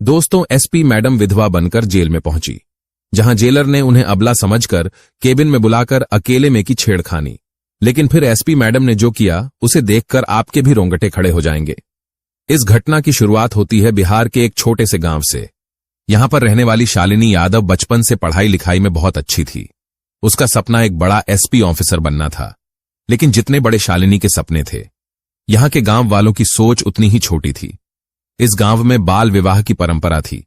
दोस्तों, SP madam विधवा बनकर जेल में पहुंची, जहां जेलर ने उन्हें अबला समझकर केबिन में बुलाकर अकेले में की छेड़खानी। लेकिन फिर एसपी मैडम ने जो किया उसे देखकर आपके भी रोंगटे खड़े हो जाएंगे। इस घटना की शुरुआत होती है बिहार के एक छोटे से गांव से। यहां पर रहने वाली शालिनी यादव बचपन से पढ़ाई लिखाई में बहुत अच्छी थी। उसका सपना एक बड़ा एसपी ऑफिसर बनना था। लेकिन जितने बड़े शालिनी के सपने थे, यहां के गांव वालों की सोच उतनी ही छोटी थी। इस गांव में बाल विवाह की परंपरा थी।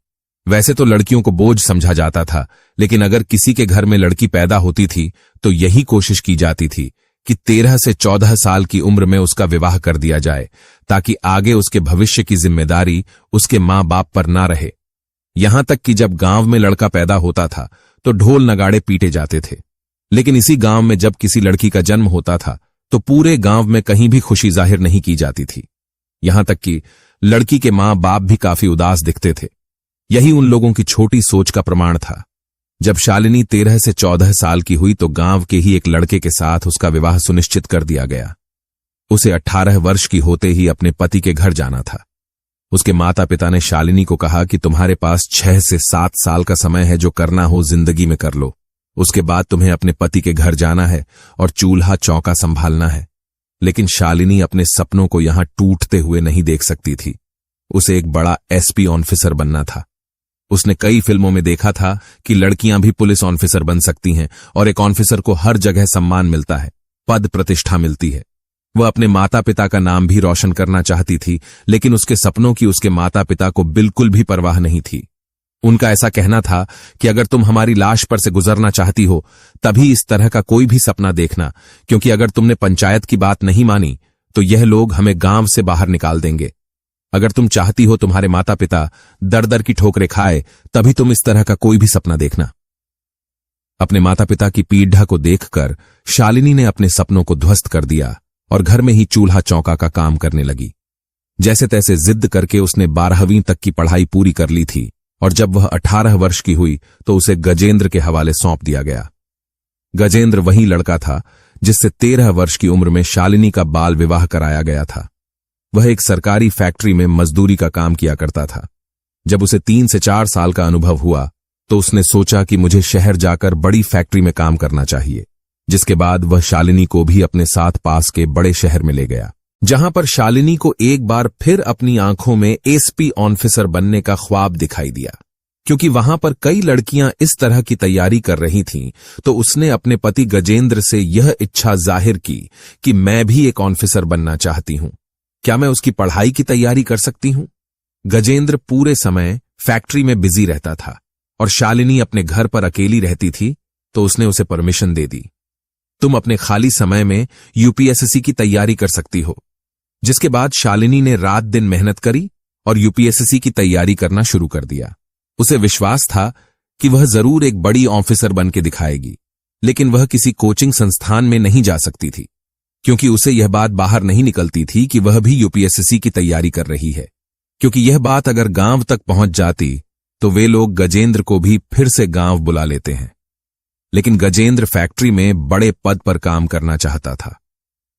वैसे तो लड़कियों को बोझ समझा जाता था, लेकिन अगर किसी के घर में लड़की पैदा होती थी तो यही कोशिश की जाती थी कि 13 से 14 साल की उम्र में उसका विवाह कर दिया जाए, ताकि आगे उसके भविष्य की जिम्मेदारी उसके मां बाप पर ना रहे। यहां तक कि जब गांव में लड़का पैदा होता था तो ढोल नगाड़े पीटे जाते थे। लेकिन इसी गांव में जब किसी लड़की का जन्म होता था तो पूरे गांव में कहीं भी खुशी जाहिर नहीं की जाती थी। यहां तक कि लड़की के मां बाप भी काफी उदास दिखते थे। यही उन लोगों की छोटी सोच का प्रमाण था। जब शालिनी 13 से 14 साल की हुई तो गांव के ही एक लड़के के साथ उसका विवाह सुनिश्चित कर दिया गया। उसे 18 वर्ष की होते ही अपने पति के घर जाना था। उसके माता पिता ने शालिनी को कहा कि तुम्हारे पास 6 से 7 साल का समय है, जो करना हो जिंदगी में कर लो। उसके बाद तुम्हें अपने पति के घर जाना है और चूल्हा चौका संभालना है। लेकिन शालिनी अपने सपनों को यहां टूटते हुए नहीं देख सकती थी। उसे एक बड़ा एसपी ऑफिसर बनना था। उसने कई फिल्मों में देखा था कि लड़कियां भी पुलिस ऑफिसर बन सकती हैं और एक ऑफिसर को हर जगह सम्मान मिलता है, पद प्रतिष्ठा मिलती है। वह अपने माता पिता का नाम भी रोशन करना चाहती थी, लेकिन उसके सपनों की उसके माता पिता को बिल्कुल भी परवाह नहीं थी। उनका ऐसा कहना था कि अगर तुम हमारी लाश पर से गुजरना चाहती हो तभी इस तरह का कोई भी सपना देखना, क्योंकि अगर तुमने पंचायत की बात नहीं मानी तो यह लोग हमें गांव से बाहर निकाल देंगे। अगर तुम चाहती हो तुम्हारे माता पिता दर दर की ठोकरें खाए तभी तुम इस तरह का कोई भी सपना देखना। अपने माता पिता की पीड़ा को देखकर शालिनी ने अपने सपनों को ध्वस्त कर दिया और घर में ही चूल्हा चौका का काम करने लगी। जैसे तैसे जिद करके उसने 12वीं तक की पढ़ाई पूरी कर ली थी और जब वह 18 वर्ष की हुई तो उसे गजेंद्र के हवाले सौंप दिया गया। गजेंद्र वही लड़का था जिससे 13 वर्ष की उम्र में शालिनी का बाल विवाह कराया गया था। वह एक सरकारी फैक्ट्री में मजदूरी का काम किया करता था। जब उसे 3 से 4 साल का अनुभव हुआ तो उसने सोचा कि मुझे शहर जाकर बड़ी फैक्ट्री में काम करना चाहिए, जिसके बाद वह शालिनी को भी अपने साथ पास के बड़े शहर में ले गया, जहां पर शालिनी को एक बार फिर अपनी आंखों में एसपी ऑफिसर बनने का ख्वाब दिखाई दिया। क्योंकि वहां पर कई लड़कियां इस तरह की तैयारी कर रही थीं, तो उसने अपने पति गजेंद्र से यह इच्छा जाहिर की कि मैं भी एक ऑफिसर बनना चाहती हूं। क्या मैं उसकी पढ़ाई की तैयारी कर सकती हूं? गजेंद्र पूरे समय फैक्ट्री में बिजी रहता था और शालिनी अपने घर पर अकेली रहती थी, तो उसने उसे परमिशन दे दी। तुम अपने खाली समय में यूपीएससी की तैयारी कर सकती हो। जिसके बाद शालिनी ने रात दिन मेहनत करी और यूपीएससी की तैयारी करना शुरू कर दिया। उसे विश्वास था कि वह जरूर एक बड़ी ऑफिसर बन के दिखाएगी, लेकिन वह किसी कोचिंग संस्थान में नहीं जा सकती थी, क्योंकि उसे यह बात बाहर नहीं निकलती थी कि वह भी यूपीएससी की तैयारी कर रही है। क्योंकि यह बात अगर गांव तक पहुंच जाती तो वे लोग गजेंद्र को भी फिर से गांव बुला लेते हैं। लेकिन गजेंद्र फैक्ट्री में बड़े पद पर काम करना चाहता था।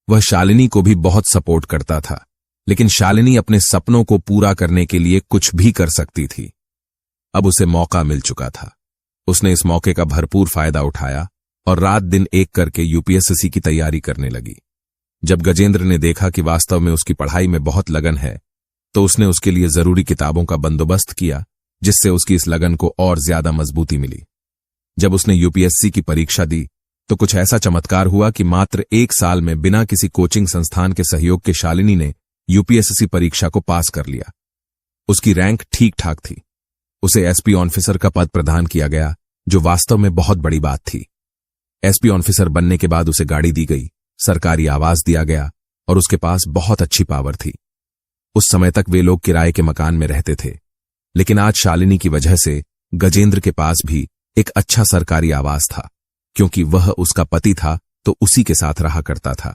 वह शालिनी को भी बहुत सपोर्ट करता था, लेकिन शालिनी अपने सपनों को पूरा करने के लिए कुछ भी कर सकती थी। अब उसे मौका मिल चुका था। उसने इस मौके का भरपूर फायदा उठाया और रात दिन एक करके यूपीएससी की तैयारी करने लगी। जब गजेंद्र ने देखा कि वास्तव में उसकी पढ़ाई में बहुत लगन है, तो उसने उसके लिए जरूरी किताबों का बंदोबस्त किया, जिससे उसकी इस लगन को और ज्यादा मजबूती मिली। जब उसने यूपीएससी की परीक्षा दी तो कुछ ऐसा चमत्कार हुआ कि मात्र 1 साल में बिना किसी कोचिंग संस्थान के सहयोग के शालिनी ने यूपीएससी परीक्षा को पास कर लिया। उसकी रैंक ठीक ठाक थी। उसे एसपी ऑफिसर का पद प्रदान किया गया, जो वास्तव में बहुत बड़ी बात थी। एसपी ऑफिसर बनने के बाद उसे गाड़ी दी गई, सरकारी आवास दिया गया और उसके पास बहुत अच्छी पावर थी। उस समय तक वे लोग किराए के मकान में रहते थे, लेकिन आज शालिनी की वजह से गजेंद्र के पास भी एक अच्छा सरकारी आवास था, क्योंकि वह उसका पति था तो उसी के साथ रहा करता था।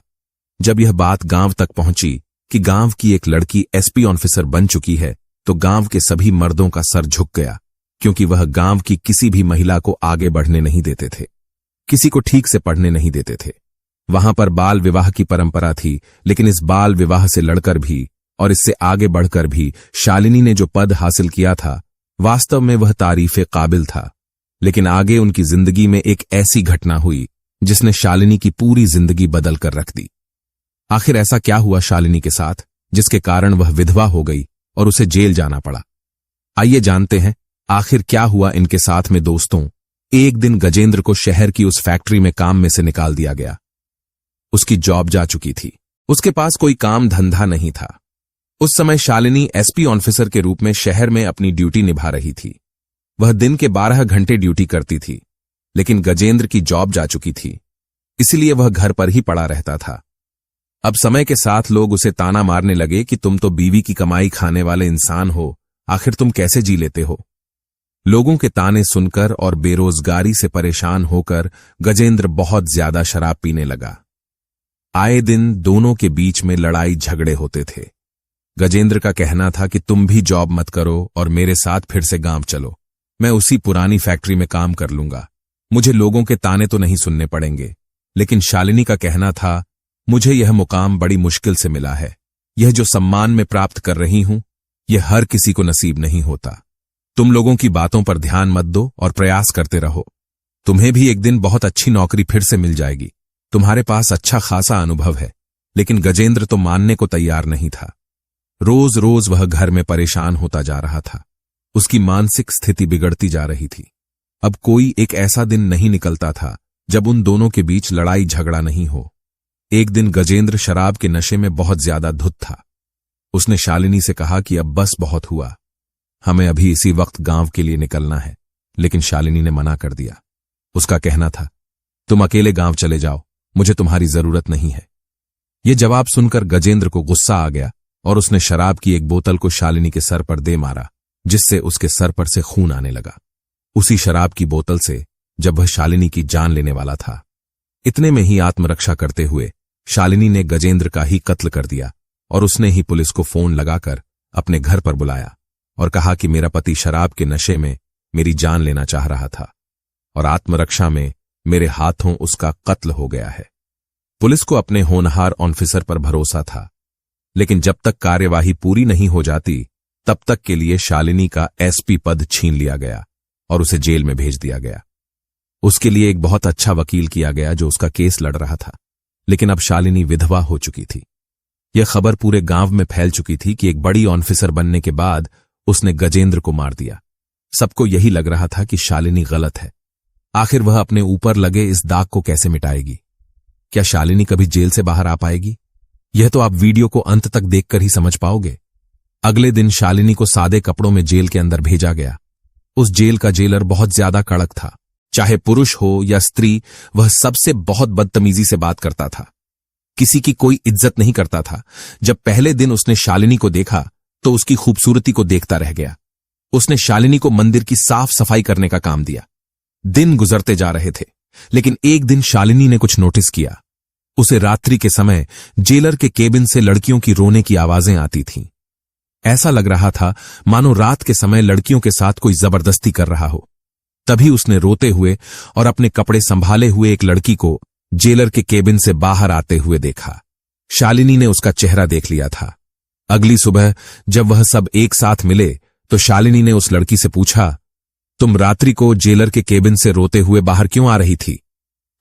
जब यह बात गांव तक पहुंची कि गांव की एक लड़की एसपी ऑफिसर बन चुकी है, तो गांव के सभी मर्दों का सर झुक गया, क्योंकि वह गांव की किसी भी महिला को आगे बढ़ने नहीं देते थे, किसी को ठीक से पढ़ने नहीं देते थे। वहां पर बाल विवाह की परंपरा थी, लेकिन इस बाल विवाह से लड़कर भी और इससे आगे बढ़कर भी शालिनी ने जो पद हासिल किया था वास्तव में वह तारीफे काबिल था, लेकिन आगे उनकी जिंदगी में एक ऐसी घटना हुई जिसने शालिनी की पूरी जिंदगी बदल कर रख दी। आखिर ऐसा क्या हुआ शालिनी के साथ जिसके कारण वह विधवा हो गई और उसे जेल जाना पड़ा? आइए जानते हैं आखिर क्या हुआ इनके साथ में। दोस्तों, एक दिन गजेंद्र को शहर की उस फैक्ट्री में काम में से निकाल दिया गया। उसकी जॉब जा चुकी थी, उसके पास कोई काम धंधा नहीं था। उस समय शालिनी एसपी ऑफिसर के रूप में शहर में अपनी ड्यूटी निभा रही थी। वह दिन के 12 घंटे ड्यूटी करती थी, लेकिन गजेंद्र की जॉब जा चुकी थी, इसलिए वह घर पर ही पड़ा रहता था। अब समय के साथ लोग उसे ताना मारने लगे कि तुम तो बीवी की कमाई खाने वाले इंसान हो, आखिर तुम कैसे जी लेते हो। लोगों के ताने सुनकर और बेरोजगारी से परेशान होकर गजेंद्र बहुत ज्यादा शराब पीने लगा। आए दिन दोनों के बीच में लड़ाई झगड़े होते थे। गजेंद्र का कहना था कि तुम भी जॉब मत करो और मेरे साथ फिर से गांव चलो, मैं उसी पुरानी फैक्ट्री में काम कर लूंगा, मुझे लोगों के ताने तो नहीं सुनने पड़ेंगे। लेकिन शालिनी का कहना था, मुझे यह मुकाम बड़ी मुश्किल से मिला है, यह जो सम्मान मैं प्राप्त कर रही हूं यह हर किसी को नसीब नहीं होता। तुम लोगों की बातों पर ध्यान मत दो और प्रयास करते रहो, तुम्हें भी एक दिन बहुत अच्छी नौकरी फिर से मिल जाएगी, तुम्हारे पास अच्छा खासा अनुभव है। लेकिन गजेंद्र तो मानने को तैयार नहीं था। रोज रोज वह घर में परेशान होता जा रहा था, उसकी मानसिक स्थिति बिगड़ती जा रही थी। अब कोई एक ऐसा दिन नहीं निकलता था जब उन दोनों के बीच लड़ाई झगड़ा नहीं हो। एक दिन गजेंद्र शराब के नशे में बहुत ज्यादा धुत था। उसने शालिनी से कहा कि अब बस बहुत हुआ, हमें अभी इसी वक्त गांव के लिए निकलना है। लेकिन शालिनी ने मना कर दिया। उसका कहना था, तुम अकेले गांव चले जाओ, मुझे तुम्हारी जरूरत नहीं है। यह जवाब सुनकर गजेंद्र को गुस्सा आ गया और उसने शराब की एक बोतल को शालिनी के सर पर दे मारा, जिससे उसके सर पर से खून आने लगा। उसी शराब की बोतल से जब वह शालिनी की जान लेने वाला था, इतने में ही आत्मरक्षा करते हुए शालिनी ने गजेंद्र का ही कत्ल कर दिया और उसने ही पुलिस को फोन लगाकर अपने घर पर बुलाया और कहा कि मेरा पति शराब के नशे में मेरी जान लेना चाह रहा था और आत्मरक्षा में मेरे हाथों उसका कत्ल हो गया है। पुलिस को अपने होनहार ऑफिसर पर भरोसा था, लेकिन जब तक कार्यवाही पूरी नहीं हो जाती तब तक के लिए शालिनी का एसपी पद छीन लिया गया और उसे जेल में भेज दिया गया। उसके लिए एक बहुत अच्छा वकील किया गया जो उसका केस लड़ रहा था, लेकिन अब शालिनी विधवा हो चुकी थी। यह खबर पूरे गांव में फैल चुकी थी कि एक बड़ी ऑफिसर बनने के बाद उसने गजेंद्र को मार दिया। सबको यही लग रहा था कि शालिनी गलत है। आखिर वह अपने ऊपर लगे इस दाग को कैसे मिटाएगी? क्या शालिनी कभी जेल से बाहर आ पाएगी? यह तो आप वीडियो को अंत तक देखकर ही समझ पाओगे। अगले दिन शालिनी को सादे कपड़ों में जेल के अंदर भेजा गया। उस जेल का जेलर बहुत ज्यादा कड़क था। चाहे पुरुष हो या स्त्री, वह सबसे बहुत बदतमीजी से बात करता था, किसी की कोई इज्जत नहीं करता था। जब पहले दिन उसने शालिनी को देखा तो उसकी खूबसूरती को देखता रह गया। उसने शालिनी को मंदिर की साफ सफाई करने का काम दिया। दिन गुजरते जा रहे थे, लेकिन एक दिन शालिनी ने कुछ नोटिस किया। उसे रात्रि के समय जेलर के केबिन से लड़कियों की रोने की आवाजें आती थीं। ऐसा लग रहा था मानो रात के समय लड़कियों के साथ कोई जबरदस्ती कर रहा हो। तभी उसने रोते हुए और अपने कपड़े संभाले हुए एक लड़की को जेलर के केबिन से बाहर आते हुए देखा। शालिनी ने उसका चेहरा देख लिया था। अगली सुबह जब वह सब एक साथ मिले तो शालिनी ने उस लड़की से पूछा, तुम रात्रि को जेलर के केबिन से रोते हुए बाहर क्यों आ रही थी?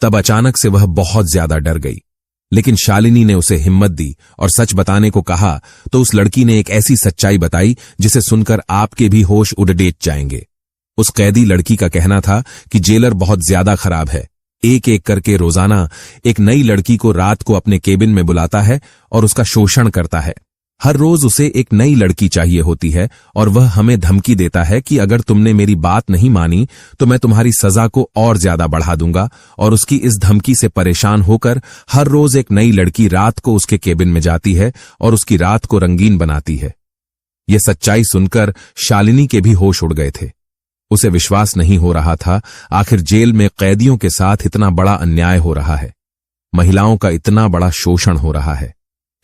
तब अचानक से वह बहुत ज्यादा डर गई, लेकिन शालिनी ने उसे हिम्मत दी और सच बताने को कहा तो उस लड़की ने एक ऐसी सच्चाई बताई जिसे सुनकर आपके भी होश उड़ जाएंगे। उस कैदी लड़की का कहना था कि जेलर बहुत ज्यादा खराब है। एक एक करके रोजाना एक नई लड़की को रात को अपने केबिन में बुलाता है और उसका शोषण करता है। हर रोज उसे एक नई लड़की चाहिए होती है और वह हमें धमकी देता है कि अगर तुमने मेरी बात नहीं मानी तो मैं तुम्हारी सजा को और ज्यादा बढ़ा दूंगा। और उसकी इस धमकी से परेशान होकर हर रोज एक नई लड़की रात को उसके केबिन में जाती है और उसकी रात को रंगीन बनाती है। यह सच्चाई सुनकर शालिनी के भी होश उड़ गए थे। उसे विश्वास नहीं हो रहा था, आखिर जेल में कैदियों के साथ इतना बड़ा अन्याय हो रहा है, महिलाओं का इतना बड़ा शोषण हो रहा है।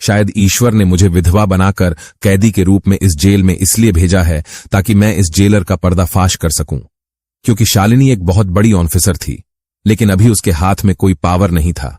शायद ईश्वर ने मुझे विधवा बनाकर कैदी के रूप में इस जेल में इसलिए भेजा है ताकि मैं इस जेलर का पर्दाफाश कर सकूं। क्योंकि शालिनी एक बहुत बड़ी ऑफिसर थी, लेकिन अभी उसके हाथ में कोई पावर नहीं था।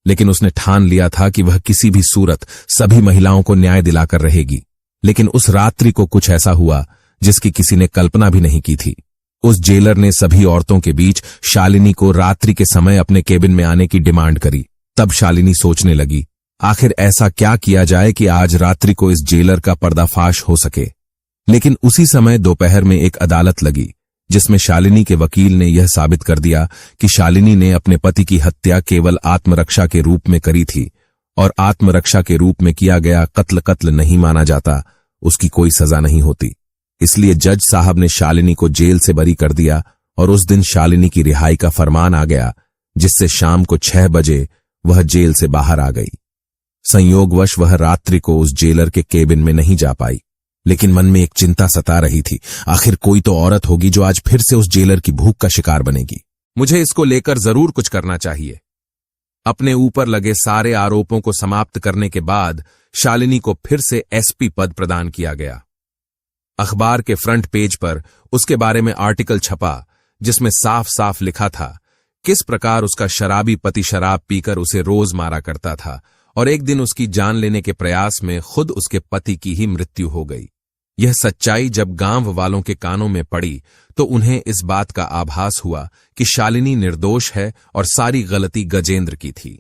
लेकिन उसने ठान लिया था कि वह किसी भी सूरत सभी महिलाओं को न्याय दिलाकर रहेगी। लेकिन उस रात्रि को कुछ ऐसा हुआ जिसकी किसी ने कल्पना भी नहीं की थी। उस जेलर ने सभी औरतों के बीच शालिनी को रात्रि के समय अपने केबिन में आने की डिमांड करी। तब शालिनी सोचने लगी, आखिर ऐसा क्या किया जाए कि आज रात्रि को इस जेलर का पर्दाफाश हो सके। लेकिन उसी समय दोपहर में एक अदालत लगी, जिसमें शालिनी के वकील ने यह साबित कर दिया कि शालिनी ने अपने पति की हत्या केवल आत्मरक्षा के रूप में करी थी, और आत्मरक्षा के रूप में किया गया कत्ल नहीं माना जाता, उसकी कोई सजा नहीं होती। इसलिए जज साहब ने शालिनी को जेल से बरी कर दिया और उस दिन शालिनी की रिहाई का फरमान आ गया, जिससे शाम को 6 बजे वह जेल से बाहर आ गई। संयोगवश वह रात्रि को उस जेलर के केबिन में नहीं जा पाई, लेकिन मन में एक चिंता सता रही थी, आखिर कोई तो औरत होगी जो आज फिर से उस जेलर की भूख का शिकार बनेगी। मुझे इसको लेकर जरूर कुछ करना चाहिए। अपने ऊपर लगे सारे आरोपों को समाप्त करने के बाद शालिनी को फिर से एसपी पद प्रदान किया गया। अखबार के फ्रंट पेज पर उसके बारे में आर्टिकल छपा, जिसमें साफ साफ लिखा था किस प्रकार उसका शराबी पति शराब पीकर उसे रोज मारा करता था, और एक दिन उसकी जान लेने के प्रयास में खुद उसके पति की ही मृत्यु हो गई। यह सच्चाई जब गांव वालों के कानों में पड़ी तो उन्हें इस बात का आभास हुआ कि शालिनी निर्दोष है और सारी गलती गजेंद्र की थी।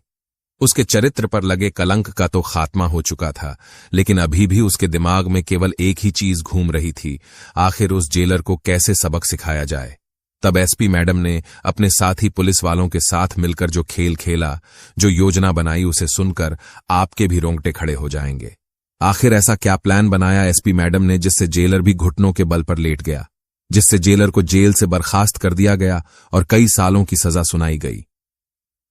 उसके चरित्र पर लगे कलंक का तो खात्मा हो चुका था, लेकिन अभी भी उसके दिमाग में केवल एक ही चीज घूम रही थी, आखिर उस जेलर को कैसे सबक सिखाया जाए। तब एसपी मैडम ने अपने साथी पुलिस वालों के साथ मिलकर जो खेल खेला, जो योजना बनाई, उसे सुनकर आपके भी रोंगटे खड़े हो जाएंगे। आखिर ऐसा क्या प्लान बनाया एसपी मैडम ने जिससे जेलर भी घुटनों के बल पर लेट गया, जिससे जेलर को जेल से बर्खास्त कर दिया गया और कई सालों की सजा सुनाई गई।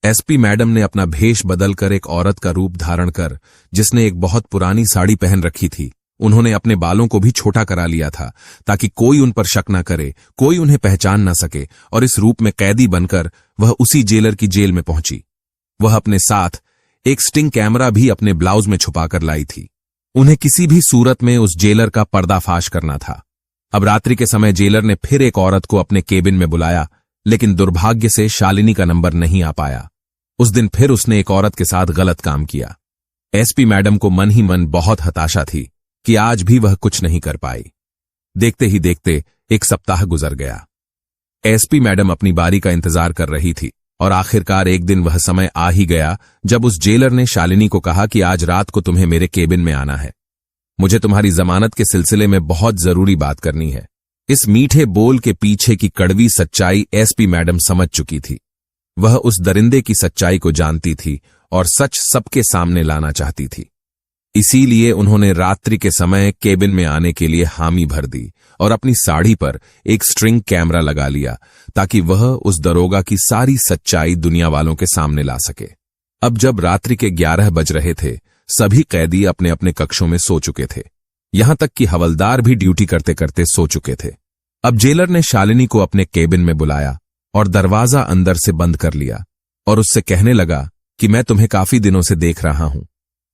एसपी मैडम ने अपना भेष बदलकर एक औरत का रूप धारण कर, जिसने एक बहुत पुरानी साड़ी पहन रखी थी, उन्होंने अपने बालों को भी छोटा करा लिया था ताकि कोई उन पर शक न करे, कोई उन्हें पहचान न सके, और इस रूप में कैदी बनकर वह उसी जेलर की जेल में पहुंची। वह अपने साथ एक स्टिंग कैमरा भी अपने ब्लाउज में छुपाकर लाई थी। उन्हें किसी भी सूरत में उस जेलर का पर्दाफाश करना था। अब रात्रि के समय जेलर ने फिर एक औरत को अपने केबिन में बुलाया, लेकिन दुर्भाग्य से शालिनी का नंबर नहीं आ पाया। उस दिन फिर उसने एक औरत के साथ गलत काम किया। एसपी मैडम को मन ही मन बहुत हताशा थी कि आज भी वह कुछ नहीं कर पाई। देखते ही देखते एक सप्ताह गुजर गया। एसपी मैडम अपनी बारी का इंतजार कर रही थी और आखिरकार एक दिन वह समय आ ही गया जब उस जेलर ने शालिनी को कहा कि आज रात को तुम्हें मेरे केबिन में आना है। मुझे तुम्हारी जमानत के सिलसिले में बहुत जरूरी बात करनी है। इस मीठे बोल के पीछे की कड़वी सच्चाई एसपी मैडम समझ चुकी थी। वह उस दरिंदे की सच्चाई को जानती थी और सच सबके सामने लाना चाहती थी। इसीलिए उन्होंने रात्रि के समय केबिन में आने के लिए हामी भर दी और अपनी साड़ी पर एक स्ट्रिंग कैमरा लगा लिया ताकि वह उस दरोगा की सारी सच्चाई दुनिया वालों के सामने ला सके। अब जब रात्रि के 11 बज रहे थे, सभी कैदी अपने अपने कक्षों में सो चुके थे। यहां तक कि हवलदार भी ड्यूटी करते करते सो चुके थे। अब जेलर ने शालिनी को अपने केबिन में बुलाया और दरवाजा अंदर से बंद कर लिया और उससे कहने लगा कि मैं तुम्हें काफी दिनों से देख रहा हूं।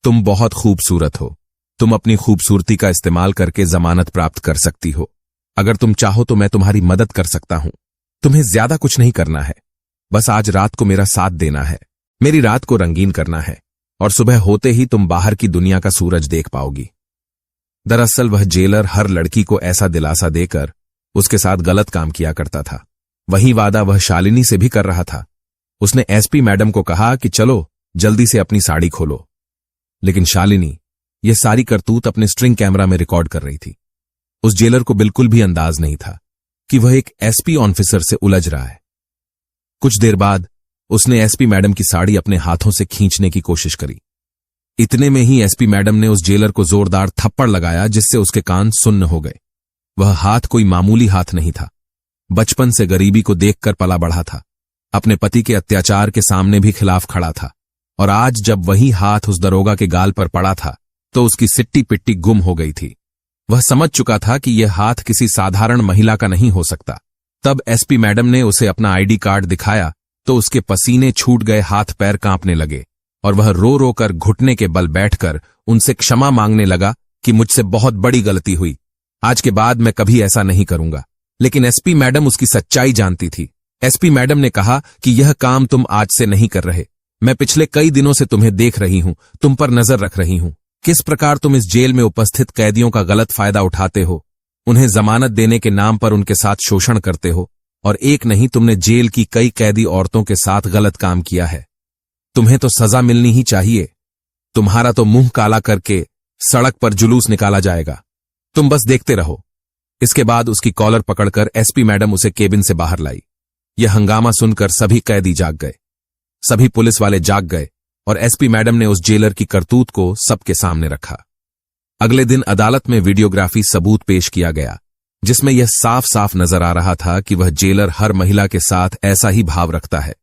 तुम बहुत खूबसूरत हो। तुम अपनी खूबसूरती का इस्तेमाल करके जमानत प्राप्त कर सकती हो। अगर तुम चाहो तो मैं तुम्हारी मदद कर सकता हूं। तुम्हें ज्यादा कुछ नहीं करना है, बस आज रात को मेरा साथ देना है, मेरी रात को रंगीन करना है और सुबह होते ही तुम बाहर की दुनिया का सूरज देख पाओगी। दरअसल वह जेलर हर लड़की को ऐसा दिलासा देकर उसके साथ गलत काम किया करता था। वही वादा वह शालिनी से भी कर रहा था। उसने एसपी मैडम को कहा कि चलो जल्दी से अपनी साड़ी खोलो, लेकिन शालिनी यह सारी करतूत अपने स्ट्रिंग कैमरा में रिकॉर्ड कर रही थी। उस जेलर को बिल्कुल भी अंदाज नहीं था कि वह एक एसपी ऑफिसर से उलझ रहा है। कुछ देर बाद उसने एसपी मैडम की साड़ी अपने हाथों से खींचने की कोशिश करी। इतने में ही एसपी मैडम ने उस जेलर को जोरदार थप्पड़ लगाया जिससे उसके कान सुन्न हो गए। वह हाथ कोई मामूली हाथ नहीं था। बचपन से गरीबी को देखकर पला बढ़ा था। अपने पति के अत्याचार के सामने भी खिलाफ खड़ा था, और आज जब वही हाथ उस दरोगा के गाल पर पड़ा था तो उसकी सिट्टी पिट्टी गुम हो गई थी। वह समझ चुका था कि यह हाथ किसी साधारण महिला का नहीं हो सकता। तब एसपी मैडम ने उसे अपना आईडी कार्ड दिखाया तो उसके पसीने छूट गए, हाथ पैर कांपने लगे और वह रो रो कर घुटने के बल बैठकर उनसे क्षमा मांगने लगा कि मुझसे बहुत बड़ी गलती हुई, आज के बाद मैं कभी ऐसा नहीं करूंगा। लेकिन एसपी मैडम उसकी सच्चाई जानती थी। एसपी मैडम ने कहा कि यह काम तुम आज से नहीं कर रहे। मैं पिछले कई दिनों से तुम्हें देख रही हूं, तुम पर नजर रख रही हूं, किस प्रकार तुम इस जेल में उपस्थित कैदियों का गलत फायदा उठाते हो, उन्हें जमानत देने के नाम पर उनके साथ शोषण करते हो, और एक नहीं तुमने जेल की कई कैदी औरतों के साथ गलत काम किया है। तुम्हें तो सजा मिलनी ही चाहिए। तुम्हारा तो मुंह काला करके सड़क पर जुलूस निकाला जाएगा। तुम बस देखते रहो। इसके बाद उसकी कॉलर पकड़कर एसपी मैडम उसे केबिन से बाहर लाई। यह हंगामा सुनकर सभी कैदी जाग गए, सभी पुलिस वाले जाग गए, और एसपी मैडम ने उस जेलर की करतूत को सबके सामने रखा। अगले दिन अदालत में वीडियोग्राफी सबूत पेश किया गया, जिसमें यह साफ साफ नजर आ रहा था कि वह जेलर हर महिला के साथ ऐसा ही भाव रखता है,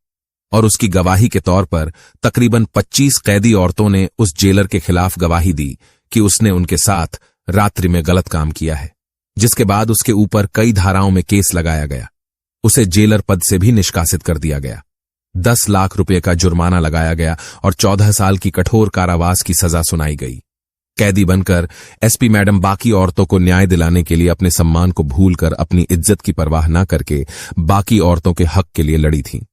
और उसकी गवाही के तौर पर तकरीबन 25 कैदी औरतों ने उस जेलर के खिलाफ गवाही दी कि उसने उनके साथ रात्रि में गलत काम किया है, जिसके बाद उसके ऊपर कई धाराओं में केस लगाया गया। उसे जेलर पद से भी निष्कासित कर दिया गया। 10 लाख रुपए का जुर्माना लगाया गया और 14 साल की कठोर कारावास की सजा सुनाई गई। कैदी बनकर एसपी मैडम बाकी औरतों को न्याय दिलाने के लिए अपने सम्मान को भूलकर अपनी इज्जत की परवाह न करके बाकी औरतों के हक के लिए लड़ी थी।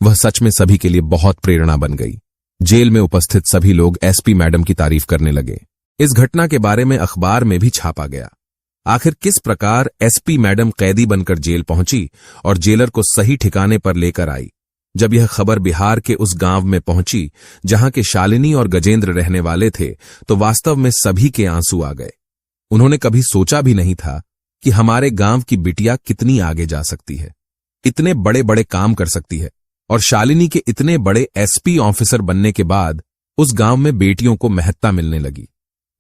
वह सच में सभी के लिए बहुत प्रेरणा बन गई। जेल में उपस्थित सभी लोग एसपी मैडम की तारीफ करने लगे। इस घटना के बारे में अखबार में भी छापा गया। आखिर किस प्रकार एसपी मैडम कैदी बनकर जेल पहुंची और जेलर को सही ठिकाने पर लेकर आई। जब यह खबर बिहार के उस गांव में पहुंची जहां के शालिनी और गजेंद्र रहने वाले थे, तो वास्तव में सभी के आंसू आ गए। उन्होंने कभी सोचा भी नहीं था कि हमारे गांव की बिटिया कितनी आगे जा सकती है, इतने बड़े बड़े काम कर सकती है, और शालिनी के इतने बड़े एसपी ऑफिसर बनने के बाद उस गांव में बेटियों को महत्ता मिलने लगी।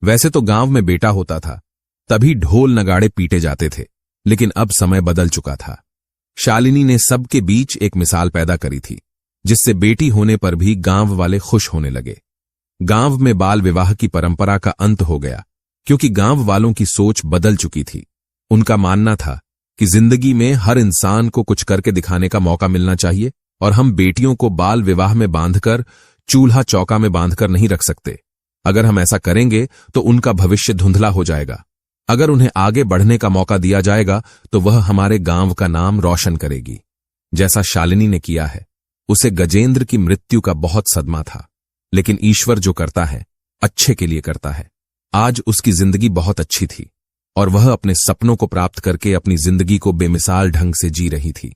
वैसे तो गांव में बेटा होता था तभी ढोल नगाड़े पीटे जाते थे, लेकिन अब समय बदल चुका था। शालिनी ने सबके बीच एक मिसाल पैदा करी थी, जिससे बेटी होने पर भी गांव वाले खुश होने लगे। गांव में बाल विवाह की परंपरा का अंत हो गया, क्योंकि गांव वालों की सोच बदल चुकी थी। उनका मानना था कि जिंदगी में हर इंसान को कुछ करके दिखाने का मौका मिलना चाहिए, और हम बेटियों को बाल विवाह में बांधकर चूल्हा चौका में बांधकर नहीं रख सकते। अगर हम ऐसा करेंगे तो उनका भविष्य धुंधला हो जाएगा। अगर उन्हें आगे बढ़ने का मौका दिया जाएगा तो वह हमारे गांव का नाम रोशन करेगी, जैसा शालिनी ने किया है। उसे गजेंद्र की मृत्यु का बहुत सदमा था, लेकिन ईश्वर जो करता है अच्छे के लिए करता है। आज उसकी जिंदगी बहुत अच्छी थी और वह अपने सपनों को प्राप्त करके अपनी जिंदगी को बेमिसाल ढंग से जी रही थी।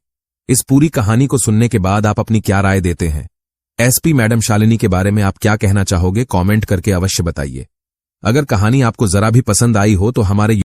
इस पूरी कहानी को सुनने के बाद आप अपनी क्या राय देते हैं? एसपी मैडम शालिनी के बारे में आप क्या कहना चाहोगे? कमेंट करके अवश्य बताइए। अगर कहानी आपको जरा भी पसंद आई हो तो हमारे